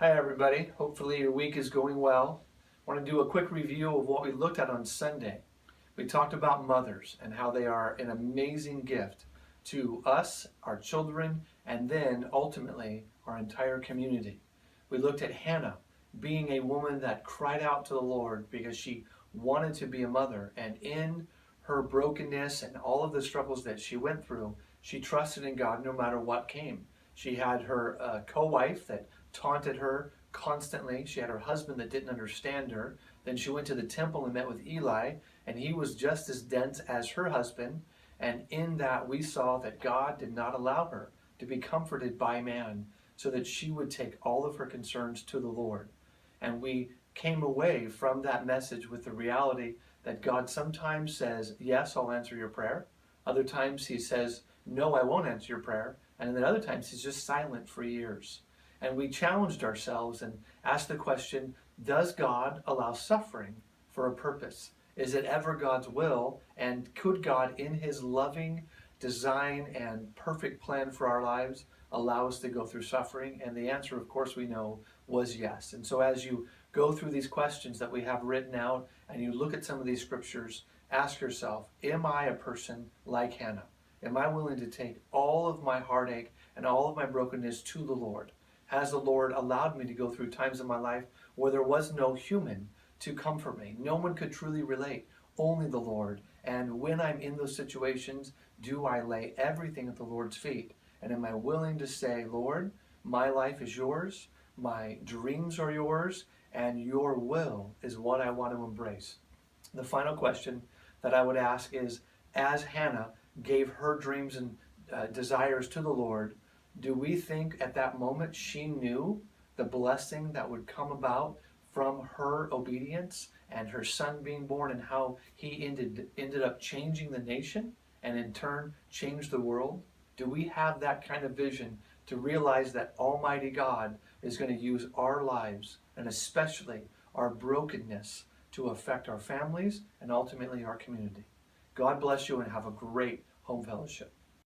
Hi everybody, hopefully your week is going well. I want to do a quick review of what we looked at on Sunday. We talked about mothers and how they are an amazing gift to us, our children, and then ultimately our entire community. We looked at Hannah being a woman that cried out to the Lord because she wanted to be a mother, and in her brokenness and all of the struggles that she went through, she trusted in God no matter what came. She had her co-wife that taunted her constantly. She had her husband that didn't understand her. Then she went to the temple and met with Eli, and he was just as dense as her husband. And in that, we saw that God did not allow her to be comforted by man, so that she would take all of her concerns to the Lord. And we came away from that message with the reality that God sometimes says, yes, I'll answer your prayer. Other times he says, no, I won't answer your prayer. And then other times he's just silent for years. And we challenged ourselves and asked the question, does God allow suffering for a purpose? Is it ever God's will? And could God, in his loving design and perfect plan for our lives, allow us to go through suffering? And the answer, of course, we know was yes. And so as you go through these questions that we have written out and you look at some of these scriptures, ask yourself, am I a person like Hannah? Am I willing to take all of my heartache and all of my brokenness to the Lord? Has the Lord allowed me to go through times in my life where there was no human to comfort me? No one could truly relate, only the Lord. And when I'm in those situations, do I lay everything at the Lord's feet? And am I willing to say, Lord, my life is yours, my dreams are yours, and your will is what I want to embrace? The final question that I would ask is, as Hannah gave her dreams and desires to the Lord, do we think at that moment she knew the blessing that would come about from her obedience and her son being born, and how he ended up changing the nation and in turn changed the world? Do we have that kind of vision to realize that Almighty God is going to use our lives, and especially our brokenness, to affect our families and ultimately our community? God bless you and have a great home fellowship.